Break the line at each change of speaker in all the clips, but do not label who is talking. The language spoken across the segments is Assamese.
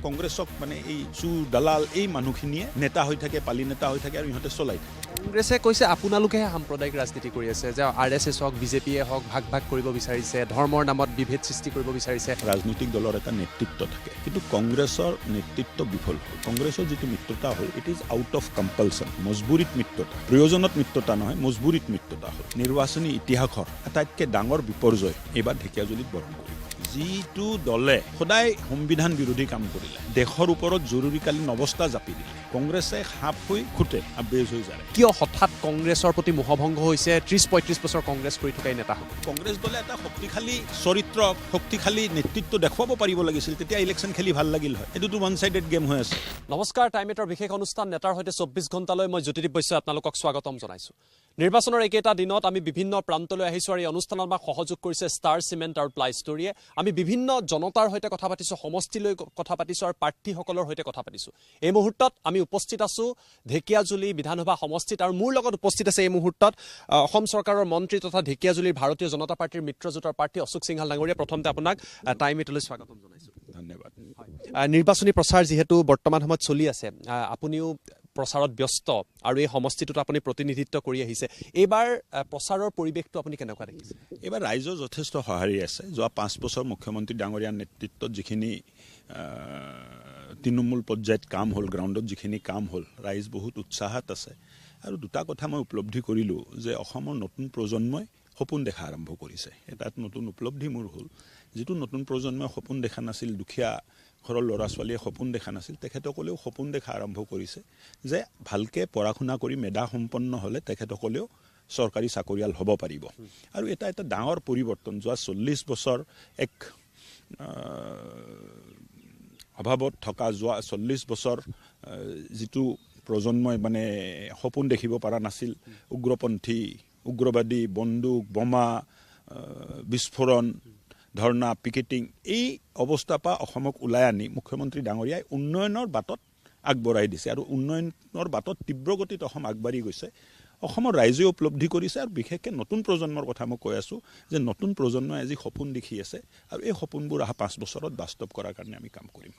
কংগ্ৰেছক মানে এই চুৰ দালাল এই মানুহখিনিয়ে নেতা হৈ থাকে, পালি নেতা হৈ থাকে আৰু ইহঁতে চলাই থাকে।
কংগ্ৰেছে কৈছে আপোনালোকেহে সাম্প্ৰদায়িক ৰাজনীতি কৰি আছে, যে RSS হওক বিজেপিয়ে হওক ভাগ ভাগ কৰিব বিচাৰিছে, ধৰ্মৰ নামত বিভেদ সৃষ্টি কৰিব বিচাৰিছে।
ৰাজনৈতিক দলৰ এটা নেতৃত্ব থাকে, কিন্তু কংগ্ৰেছৰ নেতৃত্ব বিফল হ'ল। কংগ্ৰেছৰ যিটো মিত্ৰতা হ'ল, it is out of compulsion, মজবুৰিত মিত্ৰতা, প্ৰয়োজনত মিত্ৰতা নহয়, মজবুৰিত মিত্ৰতা হ'ল। নিৰ্বাচনী ইতিহাসৰ আটাইতকৈ ডাঙৰ বিপৰ্যয় এইবাৰ ঢেকীয়াজুলিত বৰণ কৰিব। যিটো দলে সদায় সংবিধান বিৰোধী কাম কৰিলে, দেশৰ ওপৰত জৰুৰীকালীন অৱস্থা জাপি দিলে, কংগ্ৰেছে সাপ হৈ খুটে বেজ হৈ যায়।
কিয় হঠাৎ কংগ্ৰেছৰ প্ৰতি মোহভংগ হৈছে 30-35 বছৰ কংগ্ৰেছ কৰি থকা নেতাসকল?
কংগ্ৰেছ দলে এটা শক্তিশালী চৰিত্ৰ, শক্তিশালী নেতৃত্ব দেখুৱাব পাৰিব লাগিছিল, তেতিয়া ইলেকশ্যন খেলি ভাল লাগিল হয়। এইটোতো ওৱান চাইডেড গেম হৈ আছে।
নমস্কাৰ, টাইম এটৰ বিশেষ অনুষ্ঠান নেতাৰ সৈতে 24 ঘণ্টালৈ মই জ্যোতিদীপ বৈশ্যই আপোনালোকক স্বাগতম জনাইছোঁ। নিৰ্বাচনৰ এইকেইটা দিনত আমি বিভিন্ন প্ৰান্তলৈ আহিছোঁ আৰু এই অনুষ্ঠানত আমাক সহযোগ কৰিছে ষ্টাৰ চিমেণ্ট আৰু প্লাই ষ্টৰীয়ে। আমি বিভিন্ন জনতাৰ সৈতে কথা পাতিছোঁ, সমষ্টিলৈ কথা পাতিছোঁ আৰু প্ৰাৰ্থীসকলৰ সৈতে কথা পাতিছোঁ। এই মুহূৰ্তত আমি উপস্থিত আছোঁ ঢেকীয়াজুলি বিধানসভা সমষ্টিত, আৰু মোৰ লগত উপস্থিত আছে এই মুহূৰ্তত অসম চৰকাৰৰ মন্ত্ৰী তথা ঢেকীয়াজুলিৰ ভাৰতীয় জনতা পাৰ্টীৰ মিত্ৰজোঁটৰ প্ৰাৰ্থী অশোক সিংহাল ডাঙৰীয়া। প্ৰথমতে আপোনাক টাইম এটলৈ স্বাগতম জনাইছোঁ।
ধন্যবাদ।
নিৰ্বাচনী প্ৰচাৰ যিহেতু বৰ্তমান সময়ত চলি আছে, আপুনিও প্ৰচাৰত ব্যস্ত আৰু এই সমষ্টিটোত আপুনি প্ৰতিনিধিত্ব কৰি আহিছে, এইবাৰ প্ৰচাৰৰ পৰিৱেশটো আপুনি কেনেকুৱা দেখিছে?
এইবাৰ ৰাইজৰ যথেষ্ট সঁহাৰি আছে। যোৱা 5 বছৰ মুখ্যমন্ত্ৰী ডাঙৰীয়াৰ নেতৃত্বত যিখিনি তৃণমূল পৰ্যায়ত কাম হ'ল, গ্ৰাউণ্ডত যিখিনি কাম হ'ল, ৰাইজ বহুত উৎসাহত আছে। আৰু দুটা কথা মই উপলব্ধি কৰিলোঁ যে অসমৰ নতুন প্ৰজন্মই সপোন দেখা আৰম্ভ কৰিছে। এটা নতুন উপলব্ধি মোৰ হ'ল, যিটো নতুন প্ৰজন্মই সপোন দেখা নাছিল, দুখীয়া ঘৰৰ ল'ৰা ছোৱালীয়ে সপোন দেখা নাছিল, তেখেতসকলেও সপোন দেখা আৰম্ভ কৰিছে যে ভালকৈ পঢ়া শুনা কৰি মেধা সম্পন্ন হ'লে তেখেতসকলেও চৰকাৰী চাকৰিয়াল হ'ব পাৰিব। আৰু এটা ডাঙৰ পৰিৱৰ্তন, যোৱা 40 বছৰ এক অভাৱত থকা, যোৱা 40 বছৰ যিটো প্ৰজন্মই মানে সপোন দেখিব পৰা নাছিল, উগ্ৰপন্থী, উগ্ৰবাদী, বন্দুক, বোমা, বিস্ফোৰণ, ধৰ্ণা, পিকেটিং, এই অৱস্থাৰ পৰা অসমক ওলাই আনি মুখ্যমন্ত্ৰী ডাঙৰীয়াই উন্নয়নৰ বাটত আগবঢ়াই দিছে। আৰু উন্নয়নৰ বাটত তীব্ৰ গতিত অসম আগবাঢ়ি গৈছে। অসমৰ ৰাইজেও উপলব্ধি কৰিছে, আৰু বিশেষকৈ নতুন প্ৰজন্মৰ কথা মই কৈ আছোঁ যে নতুন প্ৰজন্মই আজি সপোন দেখি আছে, আৰু এই সপোনবোৰ অহা 5 বছৰত বাস্তৱ কৰাৰ কাৰণে আমি কাম কৰিম।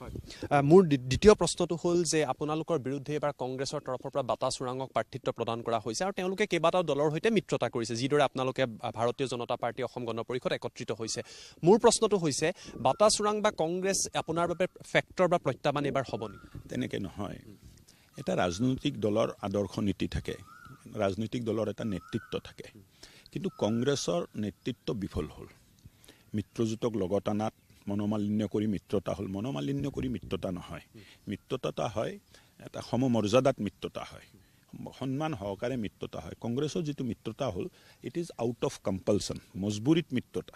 মোৰ দ্বিতীয় প্ৰশ্নটো হ'ল যে আপোনালোকৰ বিৰুদ্ধে এইবাৰ কংগ্ৰেছৰ তৰফৰ পৰা বাটা চোৰাঙক প্ৰাৰ্থিত্ব প্ৰদান কৰা হৈছে, আৰু তেওঁলোকে কেইবাটাও দলৰ সৈতে মিত্ৰতা কৰিছে, যিদৰে আপোনালোকে ভাৰতীয় জনতা পাৰ্টী অসম গণ পৰিষদ একত্ৰিত হৈছে। মোৰ প্ৰশ্নটো হৈছে, বাটা চোৰাং বা কংগ্ৰেছ আপোনাৰ বাবে ফেক্টৰ বা প্ৰত্যাহ্বান এইবাৰ হ'ব নেকি?
তেনেকৈ নহয়। এটা ৰাজনৈতিক দলৰ আদৰ্শ নীতি থাকে, ৰাজনৈতিক দলৰ এটা নেতৃত্ব থাকে, কিন্তু কংগ্ৰেছৰ নেতৃত্ব বিফল হ'ল। মিত্ৰজোঁটক লগত অনাত মনোমালিন্য কৰি মিত্ৰতা হ'ল। মনোমালিন্য কৰি মিত্ৰতা নহয়, মিত্ৰতা হয় এটা সমমৰ্যাদাত মিত্ৰতা হয়, সন্মান সহকাৰে মিত্ৰতা হয়। কংগ্ৰেছৰ যিটো মিত্ৰতা হ'ল, it is out of compulsion, মজবুৰিত মিত্ৰতা,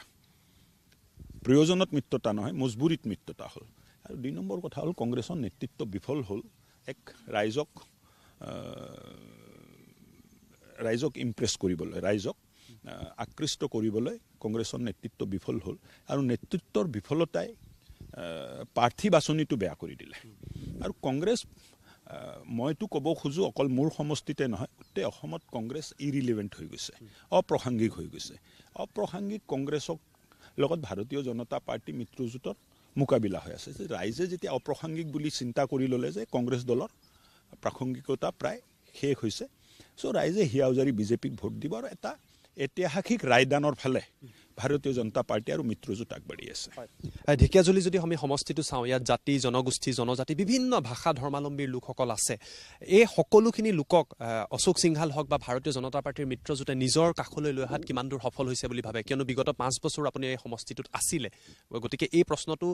প্ৰয়োজনত মিত্ৰতা নহয়, মজবুৰিত মিত্ৰতা হ'ল। আৰু 2 নম্বৰ কথা হ'ল, কংগ্ৰেছৰ নেতৃত্ব বিফল হ'ল। এক ৰাইজক ইমপ্ৰেছ কৰিবলৈ, ৰাইজক আকৃষ্ট কৰিবলৈ কংগ্ৰেছৰ নেতৃত্ব বিফল হ'ল। আৰু নেতৃত্বৰ বিফলতাই প্ৰাৰ্থী বাছনিটো বেয়া কৰি দিলে। আৰু কংগ্ৰেছ, মইতো ক'ব খোজোঁ অকল মোৰ সমষ্টিতে নহয়, গোটেই অসমত কংগ্ৰেছ ইৰিলিভেণ্ট হৈ গৈছে, অপ্ৰাসংগিক হৈ গৈছে। অপ্ৰাসংগিক কংগ্ৰেছক লগত ভাৰতীয় জনতা পাৰ্টী মিত্ৰজোঁটৰ মোকাবিলা হৈ আছে। যে ৰাইজে যেতিয়া অপ্ৰাসংগিক বুলি চিন্তা কৰি ল'লে যে কংগ্ৰেছ দলৰ প্ৰাসংগিকতা প্ৰায় শেষ হৈছে, চ' ৰাইজে হিয়াউজাৰী বিজেপিক ভোট দিব, আৰু এটা ঐতিহাসিক ৰায়দানৰ ফালে ভাৰতীয় জনতা পাৰ্টী আৰু মিত্ৰজোঁট আগবাঢ়ি আছে।
ঢেকীয়াজুলি যদি আমি সমষ্টিটো চাওঁ, ইয়াত জাতি, জনগোষ্ঠী, জনজাতি, বিভিন্ন ভাষা ধৰ্মাৱলম্বীৰ লোকসকল আছে। এই সকলোখিনি লোকক অশোক সিংহাল হওক বা ভাৰতীয় জনতা পাৰ্টীৰ মিত্ৰজোঁটে নিজৰ কাষলৈ লৈ অহাত কিমান দূৰ সফল হৈছে বুলি ভাবে? কিয়নো বিগত 5 বছৰ আপুনি এই সমষ্টিটোত আছিলে, গতিকে এই প্ৰশ্নটো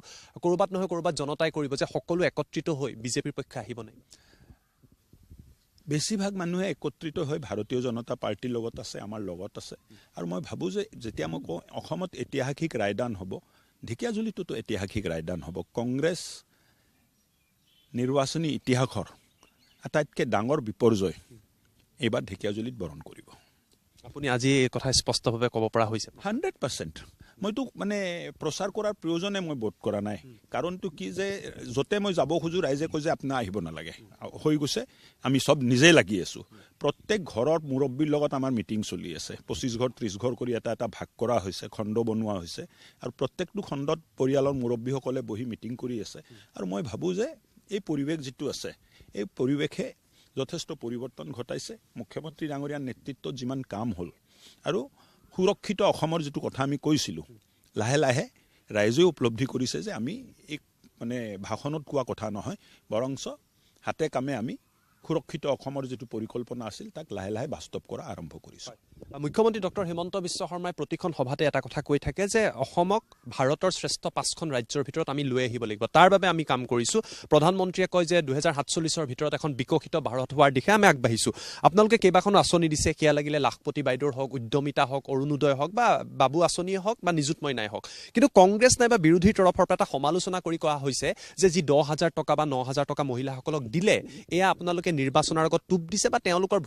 ক'ৰবাত নহয় ক'ৰবাত জনতাই কৰিব যে সকলো একত্ৰিত হৈ বিজেপিৰ পক্ষে আহিব নাই?
বেছিভাগ মানুহে একত্ৰিত হৈ ভাৰতীয় জনতা পাৰ্টীৰ লগত আছে, আমাৰ লগত আছে। আৰু মই ভাবোঁ যে যেতিয়া মই কওঁ অসমত ঐতিহাসিক ৰায়দান হ'ব, ঢেকীয়াজুলিটোতো ঐতিহাসিক ৰায়দান হ'ব। কংগ্ৰেছ নিৰ্বাচনী ইতিহাসৰ আটাইতকৈ ডাঙৰ বিপৰ্যয় এইবাৰ ঢেকীয়াজুলিত বৰণ কৰিব।
আপুনি আজি এই কথা স্পষ্টভাৱে ক'ব পৰা হৈছে?
100%। মইতো মানে প্ৰচাৰ কৰাৰ প্ৰয়োজনে মই বোধ কৰা নাই কাৰণটো কি যে য'তে মই যাব খোজোঁ ৰাইজে কয় যে আপোনাৰ আহিব নালাগে হৈ গৈছে আমি চব নিজেই লাগি আছোঁ প্ৰত্যেক ঘৰৰ মুৰব্বীৰ লগত আমাৰ মিটিং চলি আছে 25 ঘৰ 30 ঘৰ কৰি এটা ভাগ কৰা হৈছে খণ্ড বনোৱা হৈছে আৰু প্ৰত্যেকটো খণ্ডত পৰিয়ালৰ মুৰব্বীসকলে বহি মিটিং কৰি আছে আৰু মই ভাবোঁ যে এই পৰিৱেশ যিটো আছে এই পৰিৱেশে যথেষ্ট পৰিৱৰ্তন ঘটাইছে মুখ্যমন্ত্ৰী ডাঙৰীয়াৰ নেতৃত্বত যিমান কাম হ'ল আৰু সুৰক্ষিত অসমৰ যিটো কথা আমি কৈছিলোঁ লাহে লাহে ৰাইজেও উপলব্ধি কৰিছে যে আমি এই মানে ভাষণত কোৱা কথা নহয় বৰঞ্চ হাতে কামে আমি সুৰক্ষিত অসমৰ যিটো পৰিকল্পনা আছিল তাক লাহে লাহে বাস্তৱ কৰা আৰম্ভ কৰিছোঁ
মুখ্যমন্ত্ৰী ডক্টৰ হিমন্ত বিশ্ব শৰ্মাই প্ৰতিখন সভাতে এটা কথা কৈ থাকে যে অসমক ভাৰতৰ শ্ৰেষ্ঠ 5খন ৰাজ্যৰ ভিতৰত আমি লৈ আহিব লাগিব তাৰ বাবে আমি কাম কৰিছোঁ প্ৰধানমন্ত্ৰীয়ে কয় যে 2047ৰ ভিতৰত এখন বিকশিত ভাৰত হোৱাৰ দিশে আমি আগবাঢ়িছোঁ আপোনালোকে কেইবাখনো আঁচনি দিছে সেয়া লাগিলে লাখপতি বাইদেউৰ হওক উদ্যমিতা হওক অৰুণোদয় হওক বা বাবু আঁচনিয়ে হওক বা নিযুত মইনাই হওক কিন্তু কংগ্ৰেছ নাইবা বিৰোধীৰ তৰফৰ পৰা এটা সমালোচনা কৰি কোৱা হৈছে যে যি 10,000 টকা বা 9,000 টকা মহিলাসকলক দিলে এয়া আপোনালোকে নিৰ্বাচনৰ আগত টুপ দিছে বা তেওঁলোকৰ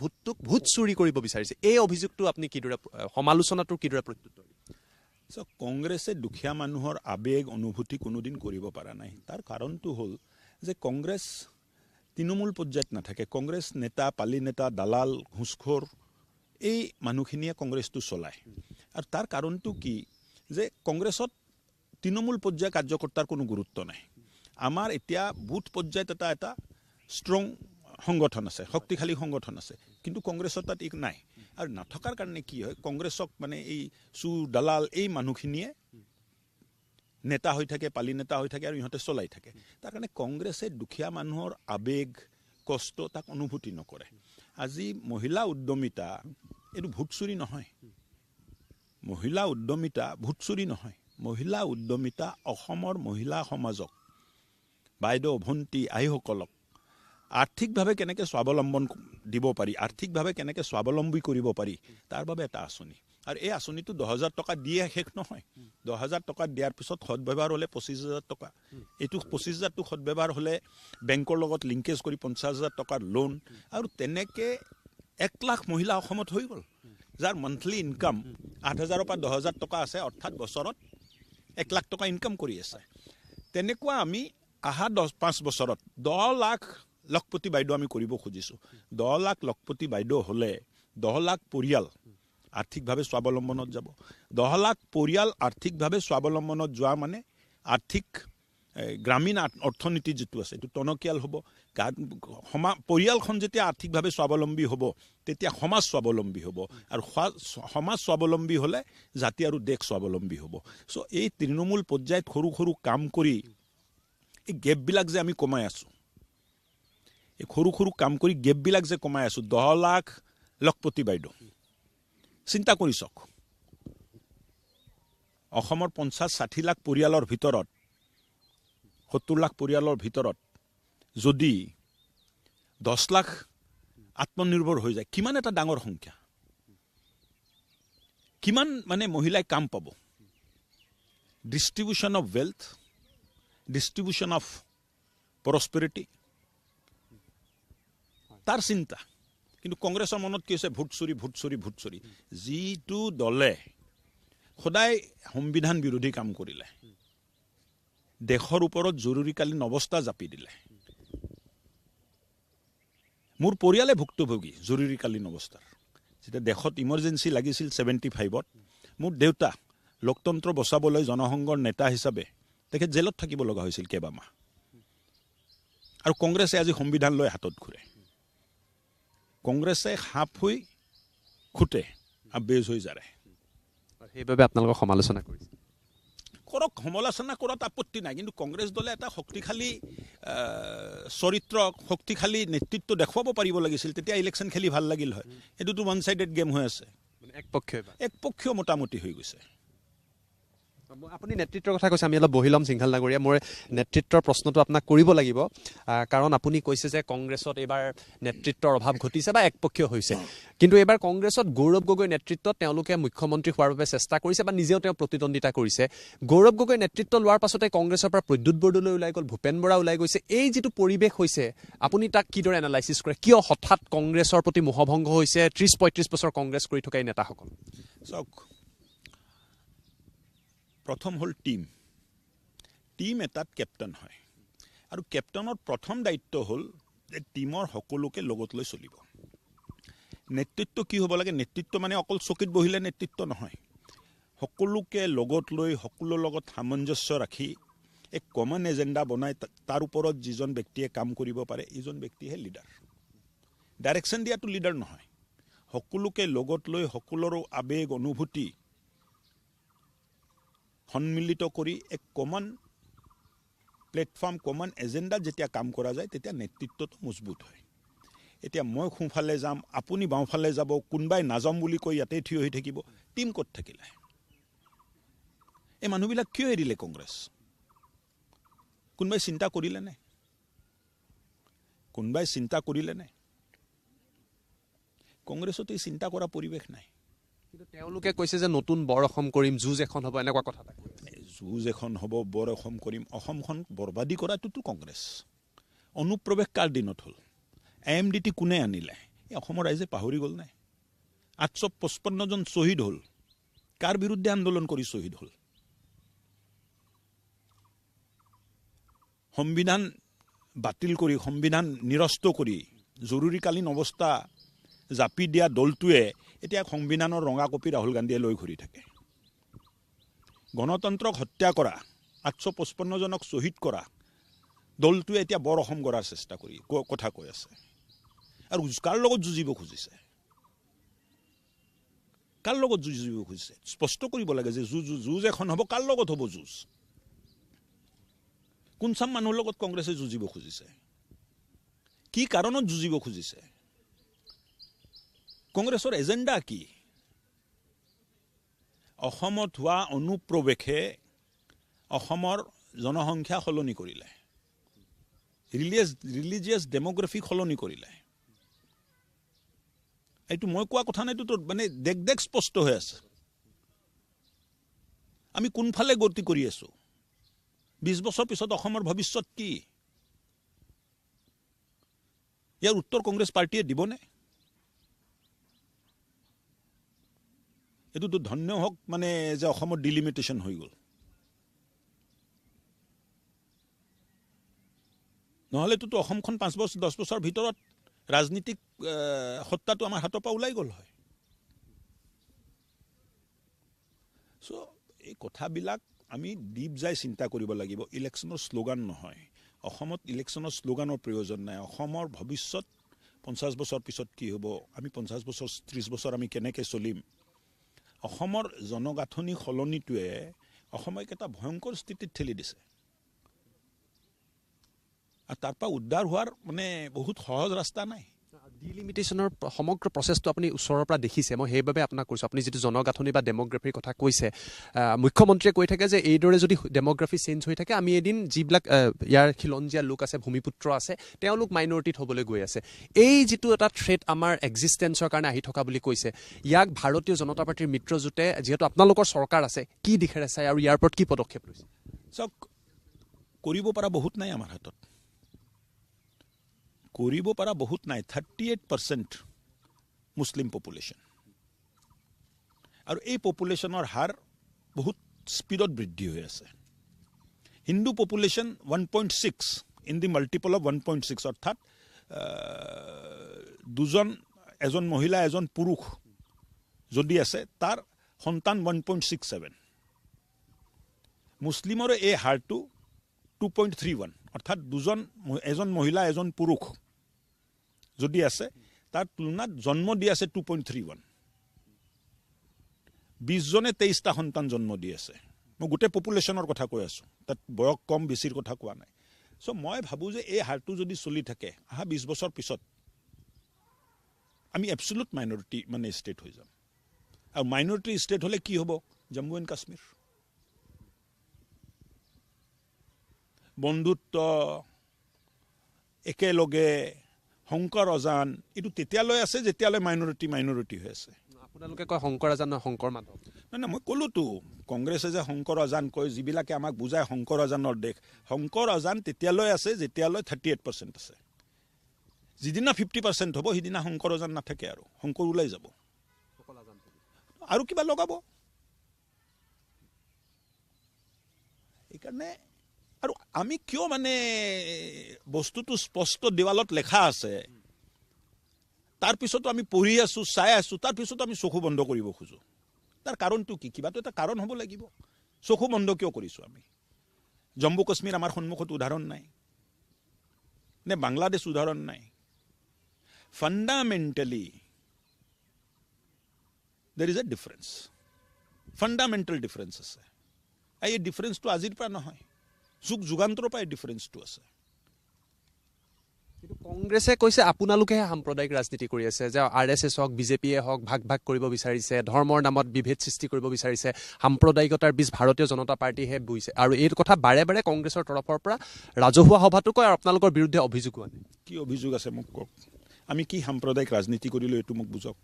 ভোট চুৰি কৰিব বিচাৰিছে এই অভিযোগটো আপুনি কিদৰে সমালোচনাটোৰ কিদৰে প্ৰত্যুত্তৰ
কংগ্ৰেছে দুখীয়া মানুহৰ আবেগ অনুভূতি কোনোদিন কৰিব পৰা নাই তাৰ কাৰণটো হ'ল যে কংগ্ৰেছ তৃণমূল পৰ্যায়ত নাথাকে কংগ্ৰেছ নেতা পালি নেতা দালাল ঘুষখোৰ এই মানুহখিনিয়ে কংগ্ৰেছটো চলায় আৰু তাৰ কাৰণটো কি যে কংগ্ৰেছত তৃণমূল পৰ্যায়ৰ কাৰ্যকৰ্তাৰ কোনো গুৰুত্ব নাই আমাৰ এতিয়া বুথ পৰ্যায়ত এটা ষ্ট্ৰং সংগঠন আছে শক্তিশালী সংগঠন আছে কিন্তু কংগ্ৰেছত তাত এক নাই আৰু নাথকাৰ কাৰণে কি হয় কংগ্ৰেছক মানে এই চুৰ দালাল এই মানুহখিনিয়ে নেতা হৈ থাকে পালি নেতা হৈ থাকে আৰু ইহঁতে চলাই থাকে তাৰ কাৰণে কংগ্ৰেছে দুখীয়া মানুহৰ আবেগ কষ্ট তাক অনুভূতি নকৰে আজি মহিলা উদ্যমিতা এইটো ভোট চুৰি নহয় মহিলা উদ্যমিতা ভোট চুৰি নহয় মহিলা উদ্যমিতা অসমৰ মহিলা সমাজক বাইদেউ ভণ্টি আইসকলক আৰ্থিকভাৱে কেনেকৈ স্বাৱলম্বন দিব পাৰি আৰ্থিকভাৱে কেনেকৈ স্বাৱলম্বী কৰিব পাৰি তাৰ বাবে এটা আঁচনি আৰু এই আঁচনিটো 10,000 টকা দিয়ে শেষ নহয় 10,000 টকা দিয়াৰ পিছত সদব্যৱহাৰ হ'লে 25,000 টকা এইটো 25,000টো সদব্যৱহাৰ হ'লে বেংকৰ লগত লিংকেজ কৰি 50,000 টকাৰ লোন আৰু তেনেকৈ 1 লাখ মহিলা অসমত হৈ গ'ল যাৰ মান্থলি ইনকাম 8,000ৰ পৰা 10,000 টকা আছে অৰ্থাৎ বছৰত 1 লাখ টকা ইনকাম কৰি আছে তেনেকুৱা আমি অহা 5 বছৰত 10 লাখ লখপতি বাইদেউ আমি কৰিব খুজিছোঁ 10 লাখ লখপতি বাইদেউ হ'লে 10 লাখ পৰিয়াল আৰ্থিকভাৱে স্বাৱলম্বনত যাব 10 লাখ পৰিয়াল আৰ্থিকভাৱে স্বাৱলম্বনত যোৱা মানে আৰ্থিক গ্ৰামীণ অৰ্থনীতি যিটো আছে এইটো টনকিয়াল হ'ব পৰিয়ালখন যেতিয়া আৰ্থিকভাৱে স্বাৱলম্বী হ'ব তেতিয়া সমাজ স্বাৱলম্বী হ'ব আৰু সমাজ স্বাৱলম্বী হ'লে জাতি আৰু দেশ স্বাৱলম্বী হ'ব চ' এই তৃণমূল পৰ্যায়ত সৰু সৰু কাম কৰি এই গেপবিলাক যে আমি কমাই আছোঁ এই সৰু সৰু কাম কৰি গেপবিলাক যে কমাই আছোঁ 10 লাখ লখপতি বাইদেউ চিন্তা কৰি চাওক অসমৰ 50-60 লাখ পৰিয়ালৰ ভিতৰত 70 লাখ পৰিয়ালৰ ভিতৰত যদি 10 লাখ আত্মনিৰ্ভৰ হৈ যায় কিমান এটা ডাঙৰ সংখ্যা কিমান মানে মহিলাই কাম পাব distribution of wealth distribution of prosperity তাৰ চিন্তা কিন্তু কংগ্ৰেছৰ মনত কি হৈছে ভোট চুৰি যিটো দলে সদায় সংবিধান বিৰোধী কাম কৰিলে দেশৰ ওপৰত জৰুৰীকালীন অৱস্থা জাপি দিলে মোৰ পৰিয়ালে ভুক্তভোগী জৰুৰীকালীন অৱস্থাৰ যেতিয়া দেশত ইমাৰ্জেঞ্চি লাগিছিল 75ত মোৰ দেউতা লোকতন্ত্ৰ বচাবলৈ জনসংঘৰ নেতা হিচাপে তেখেত জেলত থাকিব লগা হৈছিল কেইবামাহ আৰু কংগ্ৰেছে আজি সংবিধান লৈ হাতত ঘূৰে কংগ্ৰেছে সাপ হৈ খুটে আৰু বেজ হৈ যায়
সেইবাবে আপোনালোকক সমালোচনা কৰিছে
কৰক সমালোচনা কৰাত আপত্তি নাই কিন্তু কংগ্ৰেছ দলে এটা শক্তিশালী চৰিত্ৰ শক্তিশালী নেতৃত্ব দেখুৱাব পাৰিব লাগিছিল তেতিয়া ইলেকশ্যন খেলি ভাল লাগিল হয় এইটোতো ওৱান চাইডেড গেম হৈ আছে একপক্ষীয় মোটামুটি হৈ গৈছে
আপুনি নেতৃত্বৰ কথা কৈছে আমি অলপ বহি ল'ম সিংহাল নাগৰীয়া মোৰ নেতৃত্বৰ প্ৰশ্নটো আপোনাক কৰিব লাগিব কাৰণ আপুনি কৈছে যে কংগ্ৰেছত এইবাৰ নেতৃত্বৰ অভাৱ ঘটিছে বা একপক্ষীয় হৈছে কিন্তু এইবাৰ কংগ্ৰেছত গৌৰৱ গগৈৰ নেতৃত্বত তেওঁলোকে মুখ্যমন্ত্ৰী হোৱাৰ বাবে চেষ্টা কৰিছে বা নিজেও তেওঁ প্ৰতিদ্বন্দ্বিতা কৰিছে গৌৰৱ গগৈৰ নেতৃত্ব লোৱাৰ পাছতে কংগ্ৰেছৰ পৰা প্ৰদ্যুৎ বৰদলৈ ওলাই গ'ল ভূপেন বৰা ওলাই গৈছে এই যিটো পৰিৱেশ হৈছে আপুনি তাক কিদৰে এনালাইচিছ কৰে কিয় হঠাৎ কংগ্ৰেছৰ প্ৰতি মোহভংগ হৈছে 30-35 বছৰ কংগ্ৰেছ কৰি থকা এই নেতাসকল
চাওক প্ৰথম হ'ল টিম এটাত কেপ্টেইন হয় আৰু কেপ্টেইনৰ প্ৰথম দায়িত্ব হ'ল যে টিমৰ সকলোকে লগত লৈ চলিব নেতৃত্ব কি হ'ব লাগে নেতৃত্ব মানে অকল চকীত বহিলে নেতৃত্ব নহয় সকলোকে লগত লৈ সকলোৰ লগত সামঞ্জস্য ৰাখি এক কমন এজেণ্ডা বনাই তাৰ ওপৰত যিজন ব্যক্তিয়ে কাম কৰিব পাৰে এইজন ব্যক্তিহে লিডাৰ ডাইৰেকশ্যন দিয়াটো লিডাৰ নহয় সকলোকে লগত লৈ সকলোৰ আবেগ অনুভূতি সন্মিলিত কৰি এক কমন প্লেটফৰ্ম কমন এজেণ্ডাত যেতিয়া কাম কৰা যায় তেতিয়া নেতৃত্বটো মজবুত হয় এতিয়া মই সোঁফালে যাম আপুনি বাওঁফালে যাব কোনোবাই নাযাম বুলি কৈ ইয়াতে থিয় হৈ থাকিব টিম ক'ত থাকিলে এই মানুহবিলাক কিয় এৰিলে কংগ্ৰেছ কোনোবাই চিন্তা কৰিলে নে কংগ্ৰেছত এই চিন্তা কৰা পৰিৱেশ নাই
কিন্তু তেওঁলোকে কৈছে যে নতুন বৰ অসম কৰিম যুঁজ এখন হ'ব এনেকুৱা কথা থাকে
যুঁজ এখন হ'ব বৰ অসম কৰিম অসমখন বৰবাদী কৰাটোতো কংগ্ৰেছ অনুপ্ৰৱেশ কাৰ দিনত হ'ল AMDT কোনে আনিলে এই অসমৰ ৰাইজে পাহৰি গ'ল নাই 855 জন শ্বহীদ হ'ল কাৰ বিৰুদ্ধে আন্দোলন কৰি শ্বহীদ হ'ল সংবিধান বাতিল কৰি সংবিধান নিৰস্ত কৰি জৰুৰীকালীন অৱস্থা জাপি দিয়া দলটোৱে এতিয়া সংবিধানৰ ৰঙা কপি ৰাহুল গান্ধীয়ে লৈ ঘূৰি থাকে গণতন্ত্ৰক হত্যা কৰা 855 জনক শ্বহীদ কৰা দলটোৱে এতিয়া বৰ অসম কৰাৰ চেষ্টা কৰি কথা কৈ আছে আৰু কাৰ লগত যুঁজিব খুজিছে স্পষ্ট কৰিব লাগে যে যুঁজ এখন হ'ব কাৰ লগত হ'ব যুঁজ কোন চাম মানুহৰ লগত কংগ্ৰেছে যুঁজিব খুজিছে কি কাৰণত যুঁজিব খুজিছে কংগ্ৰেছৰ এজেণ্ডা কি অসমত হোৱা অনুপ্ৰৱেশে অসমৰ জনসংখ্যা সলনি কৰিলে ৰিলিজিয়াছ ডেমোগ্ৰাফি সলনি কৰিলে এইটো মই কোৱা কথা নাই এইটো মানে দেখ স্পষ্ট হৈ আছে আমি কোনফালে গতি কৰি আছো 20 বছৰ পিছত অসমৰ ভৱিষ্যত কি ইয়াৰ উত্তৰ কংগ্ৰেছ পাৰ্টিয়ে দিবনে এইটোতো ধন্য হওক মানে যে অসমৰ ডিলিমিটেশ্যন হৈ গ'ল নহ'লেতো অসমখন 5 বছৰ 10 বছৰ ভিতৰত ৰাজনীতিক সত্তাটো আমাৰ হাতৰ পৰা ওলাই গ'ল হয় সো এই কথাবিলাক আমি ডিপ যাই চিন্তা কৰিব লাগিব ইলেকশ্যনৰ শ্লোগান নহয় অসমত ইলেকশ্যনৰ শ্লোগানৰ প্ৰয়োজন নাই অসমৰ ভৱিষ্যত 50 বছৰ পিছত কি হ'ব আমি 50 বছৰ 30 বছৰ আমি কেনেকৈ চলিম অসমৰ জনগাঁথনি সলনিটোৱে অসমক এটা ভয়ংকৰ স্থিতিত ঠেলি দিছে আৰু তাৰ পৰা উদ্ধাৰ হোৱাৰ মানে বহুত সহজ ৰাস্তা নাই
ডিলিমিটেশ্যনৰ সমগ্ৰ প্ৰচেছটো আপুনি ওচৰৰ পৰা দেখিছে মই সেইবাবে আপোনাক কৈছোঁ আপুনি যিটো জনগাঁথনি বা ডেমোগ্ৰাফিৰ কথা কৈছে মুখ্যমন্ত্ৰীয়ে কৈ থাকে যে এইদৰে যদি ডেমোগ্ৰাফি চেঞ্জ হৈ থাকে আমি এদিন যিবিলাক ইয়াৰ খিলঞ্জীয়া লোক আছে ভূমিপুত্ৰ আছে তেওঁলোক মাইনৰিটিত হ'বলৈ গৈ আছে এই যিটো এটা থ্ৰেট আমাৰ এক্সিষ্টেঞ্চৰ কাৰণে আহি থকা বুলি কৈছে ইয়াক ভাৰতীয় জনতা পাৰ্টিৰ মিত্ৰজোঁটে যিহেতু আপোনালোকৰ চৰকাৰ আছে কি দিশেৰে চাই আৰু ইয়াৰ ওপৰত কি পদক্ষেপ লৈছে
চাওক কৰিব পৰা বহুত নাই আমাৰ হাতত কৰিব পৰা বহুত নাই 38% মুছলিম পপুলেশ্যন আৰু এই পপুলেশ্যনৰ হাৰ বহুত স্পীডত বৃদ্ধি হৈ আছে Hindu population 1.6 in the multiple of 1.6 অৰ্থাৎ এজন মহিলা এজন পুৰুষ যদি আছে তাৰ সন্তান 1.67 মুছলিমৰ এই হাৰটো 2.31 অৰ্থাৎ এজন মহিলা এজন পুৰুষ যদি আছে তাৰ তুলনাত জন্ম দি আছে 2.31 20 জনে 23টা সন্তান জন্ম দি আছে মই গোটেই পপুলেশ্যনৰ কথা কৈ আছো তাত বয়স কম বেছিৰ কথা কোৱা নাই সো মই ভাবো যে এই হাৰটো যদি চলি থাকে আহা 20 বছৰ পিছত আমি এবসলিউট মাইনৰিটি মানে ষ্টেট হৈ যাম আৰু মাইনৰিটি ষ্টেট হলে কি হ'ব জম্মু এণ্ড কাশ্মীৰ বন্ধুত্ব একেলগে শংকৰ অজান এইটো তেতিয়ালৈ আছে যেতিয়ালৈ মাইনৰিটি হৈ আছে
আপোনালোকে কয় শংকৰ অজান নহয় শংকৰ মাধৱ
নাই মই ক'লোতো কংগ্ৰেছে যে শংকৰ অজান কয় যিবিলাকে আমাক বুজায় শংকৰ অজানৰ দেশ শংকৰ অজান তেতিয়ালৈ আছে যেতিয়ালৈ 38% আছে যিদিনা 50% হ'ব সিদিনা শংকৰ অজান নাথাকে আৰু শংকৰ ওলাই যাব আৰু কিবা লগাব এইকাৰণে আৰু আমি কিয় মানে বস্তুটো স্পষ্ট দেৱালত লেখা আছে তাৰপিছতো আমি পঢ়ি আছোঁ চাই আছোঁ তাৰপিছতো আমি চকু বন্ধ কৰিব খোজোঁ তাৰ কাৰণটো কি কিবাটো এটা কাৰণ হ'ব লাগিব চকু বন্ধ কিয় কৰিছোঁ আমি জম্মু কাশ্মীৰ আমাৰ সন্মুখত উদাহৰণ নাই নে বাংলাদেশ উদাহৰণ নাই fundamentally there is a difference fundamental difference আছে এই ডিফাৰেঞ্চটো আজিৰ পৰা নহয় যুগান্তৰৰ পৰা এই ডিফাৰেঞ্চটো আছে
কিন্তু কংগ্ৰেছে কৈছে আপোনালোকেহে সাম্প্ৰদায়িক ৰাজনীতি কৰি আছে যে RSS হওক বিজেপিয়ে হওক ভাগ ভাগ কৰিব বিচাৰিছে ধৰ্মৰ নামত বিভেদ সৃষ্টি কৰিব বিচাৰিছে সাম্প্ৰদায়িকতাৰ বীজ ভাৰতীয় জনতা পাৰ্টীহে বুইছে আৰু এই কথা বাৰে বাৰে কংগ্ৰেছৰ তৰফৰ পৰা ৰাজহুৱা সভাটো কয় আৰু আপোনালোকৰ বিৰুদ্ধে অভিযোগো আনে
কি অভিযোগ আছে মোক কওক আমি কি সাম্প্ৰদায়িক ৰাজনীতি কৰিলোঁ এইটো মোক বুজক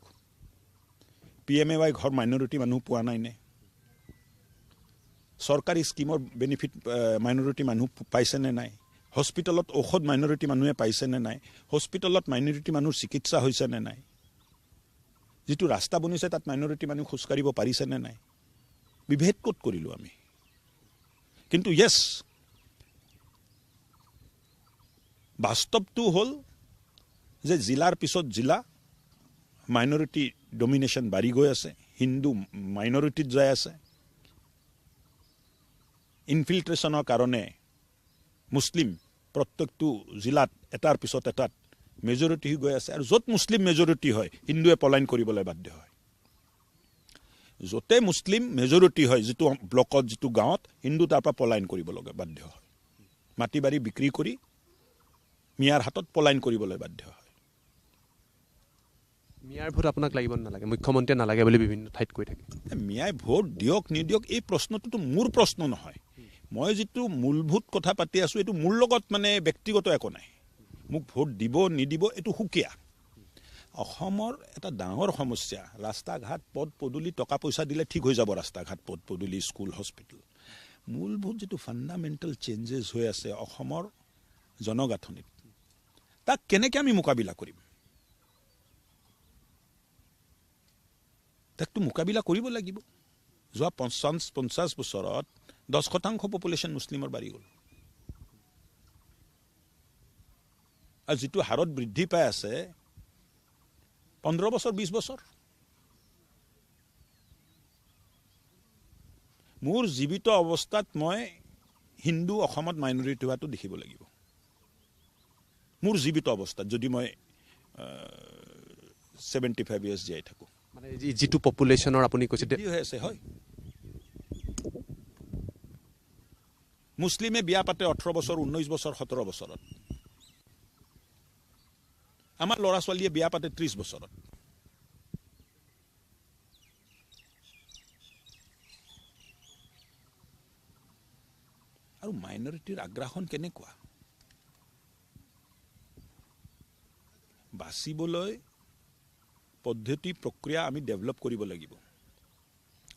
PMAY ঘৰ মাইনৰিটি মানুহ পোৱা নাই নে চৰকাৰী স্কিমৰ বেনিফিট মাইনৰিটি মানুহ পাইছেনে নাই হস্পিটেলত ঔষধ মাইনৰিটি মানুহে পাইছেনে নাই হস্পিটেলত মাইনৰিটি মানুহৰ চিকিৎসা হৈছেনে নাই যিটো ৰাস্তা বনিছে তাত মাইনৰিটি মানুহ খোজকাঢ়িব পাৰিছেনে নাই বিভেদ ক'ত কৰিলোঁ আমি কিন্তু য়েছ বাস্তৱটো হ'ল যে জিলাৰ পিছত জিলা মাইনৰিটি ডমিনেশ্যন বাঢ়ি গৈ আছে হিন্দু মাইনৰিটিত যাই আছে ইনফিল্ট্ৰেশ্যনৰ কাৰণে মুছলিম প্ৰত্যেকটো জিলাত এটাৰ পিছত এটাত মেজৰিটি হৈ গৈ আছে আৰু য'ত মুছলিম মেজৰিটি হয় হিন্দুৱে পলায়ন কৰিবলৈ বাধ্য হয় য'তে মুছলিম মেজৰিটি হয় যিটো ব্লকত যিটো গাঁৱত হিন্দু তাৰ পৰা পলায়ন কৰিব লগা বাধ্য হয় মাটি বাৰী বিক্ৰী কৰি মিয়াৰ হাতত পলায়ন কৰিবলৈ বাধ্য হয়
মিয়াৰ ভোট আপোনাক লাগিব নালাগে মুখ্যমন্ত্ৰীয়ে নালাগে বুলি বিভিন্ন ঠাইত কৈ থাকে
মিয়াই ভোট দিয়ক নিদিয়ক এই প্ৰশ্নটোতো মোৰ প্ৰশ্ন নহয় মই যিটো মূলভূত কথা পাতি আছোঁ এইটো মোৰ লগত মানে ব্যক্তিগত একো নাই মোক ভোট দিব নিদিব এইটো সুকীয়া অসমৰ এটা ডাঙৰ সমস্যা ৰাস্তা ঘাট পথ পদূলি টকা পইচা দিলে ঠিক হৈ যাব ৰাস্তা ঘাট পথ পদূলি স্কুল হস্পিটেল মূলভূত যিটো ফাণ্ডামেণ্টেল চেঞ্জেছ হৈ আছে অসমৰ জনগাঁথনিত তাক কেনেকৈ আমি মোকাবিলা কৰিম তাকতো মোকাবিলা কৰিব লাগিব যোৱা 50 বছৰত 10% পপুলেশ্যন মুছলিমৰ বাঢ়ি গ'ল আৰু যিটো হাৰত বৃদ্ধি পাই আছে 15 বছৰ 20 বছৰ মোৰ জীৱিত অৱস্থাত মই হিন্দু অসমত মাইনৰিটি হোৱাটো দেখিব লাগিব মোৰ জীৱিত অৱস্থাত যদি মই 75 ইয়াৰ্ছ জীয়াই থাকোঁ
মানে যিটো পপুলেশ্যনৰ আপুনি কৈছে
হৈ আছে হয় মুছলিমে বিয়া পাতে 18 বছৰ 19 বছৰ 17 বছৰত আমাৰ ল'ৰা ছোৱালীয়ে বিয়া পাতে 30 বছৰত আৰু মাইনৰিটিৰ আগ্ৰাসন কেনেকুৱা বাচিবলৈ পদ্ধতি প্ৰক্ৰিয়া আমি ডেভেলপ কৰিব লাগিব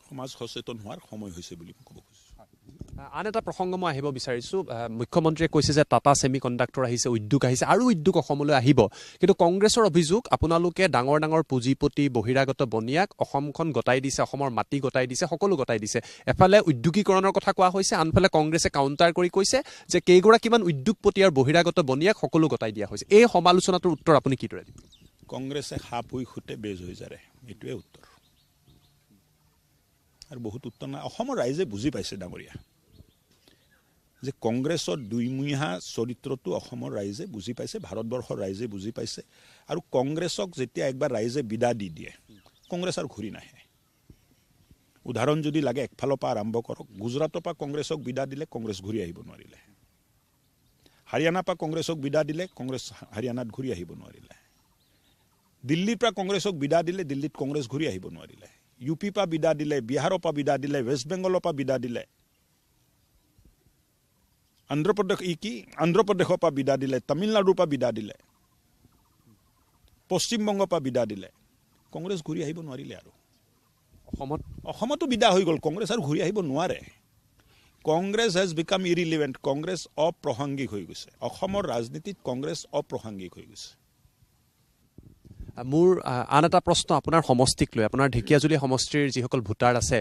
সমাজ সচেতন হোৱাৰ সময় হৈছে বুলি ক'ব খুজিছোঁ
আন এটা প্ৰসংগ মই আহিব বিচাৰিছোঁ মুখ্যমন্ত্ৰীয়ে কৈছে যে টাটা ছেমি কণ্ডাক্টৰ আহিছে উদ্যোগ আহিছে আৰু উদ্যোগ অসমলৈ আহিব কিন্তু কংগ্ৰেছৰ অভিযোগ আপোনালোকে ডাঙৰ ডাঙৰ পুঁজিপতি বহিৰাগত বনিয়াক অসমখন গতাই দিছে অসমৰ মাটি গতাই দিছে সকলো গতাই দিছে এফালে উদ্যোগীকৰণৰ কথা কোৱা হৈছে আনফালে কংগ্ৰেছে কাউণ্টাৰ কৰি কৈছে যে কেইগৰাকীমান উদ্যোগপতি আৰু বহিৰাগত বনিয়াক সকলো গতাই দিয়া হৈছে এই সমালোচনাটোৰ উত্তৰ আপুনি কিদৰে দিব
কংগ্ৰেছে সাপ হৈ খুটে বেজ হৈ যায় এইটোৱে উত্তৰ আৰু বহুত উত্তৰ নাই অসমৰ ৰাইজে বুজি পাইছে ডাঙৰীয়া যে কংগ্ৰেছৰ দুইমুহা চৰিত্ৰটো অসমৰ ৰাইজে বুজি পাইছে ভাৰতবৰ্ষৰ ৰাইজে বুজি পাইছে আৰু কংগ্ৰেছক যেতিয়া একবাৰ ৰাইজে বিদা দি দিয়ে কংগ্ৰেছ আৰু ঘূৰি নাহে উদাহৰণ যদি লাগে একফালৰ পৰা আৰম্ভ কৰক গুজৰাটৰ পৰা কংগ্ৰেছক বিদা দিলে কংগ্ৰেছ ঘূৰি আহিব নোৱাৰিলে হাৰিয়ানাৰ পৰা কংগ্ৰেছক বিদা দিলে কংগ্ৰেছ হাৰিয়ানাত ঘূৰি আহিব নোৱাৰিলে দিল্লীৰ পৰা কংগ্ৰেছক বিদা দিলে দিল্লীত কংগ্ৰেছ ঘূৰি আহিব নোৱাৰিলে UP পৰা বিদা দিলে বিহাৰৰ পৰা বিদা দিলে ৱেষ্ট বেংগলৰ পৰা বিদা দিলে অন্ধ্ৰপ্ৰদেশৰ পৰা বিদা দিলে তামিলনাডুৰ পৰা বিদা দিলে পশ্চিমবংগৰ পৰা বিদা দিলে কংগ্ৰেছ ঘূৰি আহিব নোৱাৰিলে আৰু অসমতো বিদা হৈ গ'ল কংগ্ৰেছ আৰু ঘূৰি আহিব নোৱাৰে কংগ্ৰেছ হেজ বিকাম ইৰিলিভেণ্ট কংগ্ৰেছ অপ্ৰাসংগিক হৈ গৈছে অসমৰ ৰাজনীতিত কংগ্ৰেছ অপ্ৰাসংগিক হৈ গৈছে
মোৰ আন এটা প্ৰশ্ন আপোনাৰ সমষ্টিক লৈ, আপোনাৰ ঢেকীয়াজুলি সমষ্টিৰ যিসকল ভোটাৰ আছে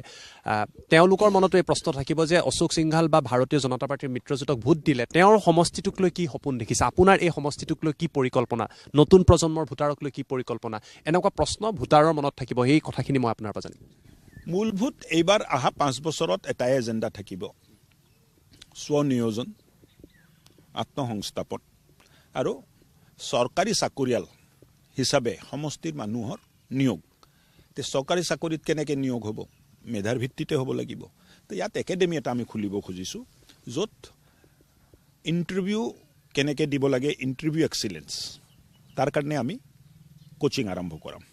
তেওঁলোকৰ মনতো এই প্ৰশ্ন থাকিব যে অশোক সিংঘাল বা ভাৰতীয় জনতা পাৰ্টীৰ মিত্ৰজোঁটক ভোট দিলে তেওঁৰ সমষ্টিটোক লৈ কি সপোন দেখিছে, আপোনাৰ এই সমষ্টিটোক লৈ কি পৰিকল্পনা, নতুন প্ৰজন্মৰ ভোটাৰক লৈ কি পৰিকল্পনা, এনেকুৱা প্ৰশ্ন ভোটাৰৰ মনত থাকিব। এই কথাখিনি মই আপোনাৰ পৰা জানিম।
মূলভূত এইবাৰ অহা 5 বছৰত এটাই এজেণ্ডা থাকিব, স্বনিয়োজন, আত্মসংস্থাপন আৰু চৰকাৰী চাকৰিয়াল হিচাপে সমষ্টিৰ মানুহৰ নিয়োগ। তে চৰকাৰী চাকৰিত কেনেকৈ নিয়োগ হ'ব, মেধাৰ ভিত্তিতে হ'ব লাগিব। তো ইয়াত একাডেমি এটা আমি খুলিব খুজিছোঁ য'ত ইণ্টাৰভিউ কেনেকৈ দিব লাগে, ইণ্টাৰভিউ এক্সিলেঞ্চ, তাৰ কাৰণে আমি কোচিং আৰম্ভ কৰাম।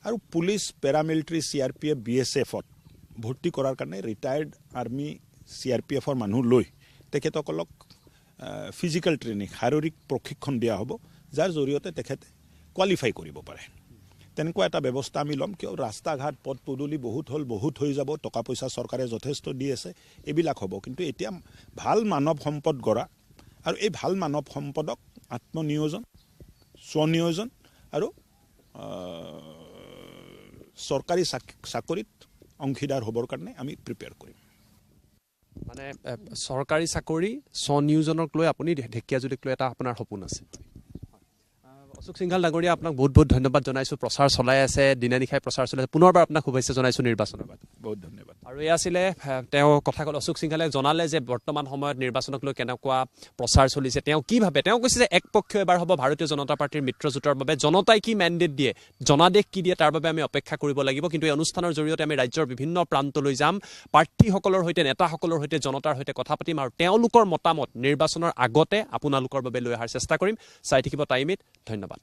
আৰু পুলিচ, পেৰামিলিটাৰী, CRPF, BSFত ভৰ্তি কৰাৰ কাৰণে ৰিটায়াৰ্ড আৰ্মি CRPFৰ মানুহ লৈ তেখেতসকলক ফিজিকেল ট্ৰেইনিং, শাৰীৰিক প্ৰশিক্ষণ দিয়া হ'ব, যাৰ জৰিয়তে তেখেতে কোৱালিফাই কৰিব পাৰে। তেনেকুৱা এটা ব্যৱস্থা আমি ল'ম। কিয় ৰাস্তা ঘাট, পথ পদূলি বহুত হৈ যাব, টকা পইচা চৰকাৰে যথেষ্ট দি আছে, এইবিলাক হ'ব। কিন্তু এতিয়া ভাল মানৱ সম্পদ গঢ়া আৰু এই ভাল মানৱ সম্পদক আত্মনিয়োজন, স্বনিয়োজন আৰু চৰকাৰী চাকৰিত অংশীদাৰ হ'বৰ কাৰণে আমি প্ৰিপেয়াৰ কৰিম।
মানে চৰকাৰী চাকৰি, স্বনিয়োজনক লৈ আপুনি ঢেকীয়াজুলিক লৈ এটা আপোনাৰ সপোন আছে। অশোক সিংঘাল ডাঙৰীয়া, আপোনাক বহুত বহুত ধন্যবাদ জনাইছোঁ। প্ৰচাৰ চলাই আছে, দিনে নিশাই প্ৰচাৰ চলাই আছে। পুনৰবাৰ আপোনাক শুভেচ্ছা জনাইছোঁ নিৰ্বাচনৰ বাবে।
বহুত ধন্যবাদ।
আৰু এই আছিলে তেওঁ কথা ক'লে, অশোক সিংঘালে জনালে যে বৰ্তমান সময়ত নিৰ্বাচনক লৈ কেনেকুৱা প্ৰচাৰ চলিছে, তেওঁ কি ভাবে। তেওঁ কৈছে যে একপক্ষীয় এবাৰ হ'ব ভাৰতীয় জনতা পাৰ্টীৰ মিত্ৰজোঁটৰ বাবে, জনতাই কি মেণ্ডেট দিয়ে, জনাদেশ কি দিয়ে, তাৰ বাবে আমি অপেক্ষা কৰিব লাগিব। কিন্তু এই অনুষ্ঠানৰ জৰিয়তে আমি ৰাজ্যৰ বিভিন্ন প্ৰান্তলৈ যাম, প্ৰাৰ্থীসকলৰ সৈতে, নেতাসকলৰ সৈতে, জনতাৰ সৈতে কথা পাতিম আৰু তেওঁলোকৰ মতামত নিৰ্বাচনৰ আগতে আপোনালোকৰ বাবে লৈ অহাৰ চেষ্টা কৰিম। চাই থাকিব টাইম ইট। ধন্যবাদ।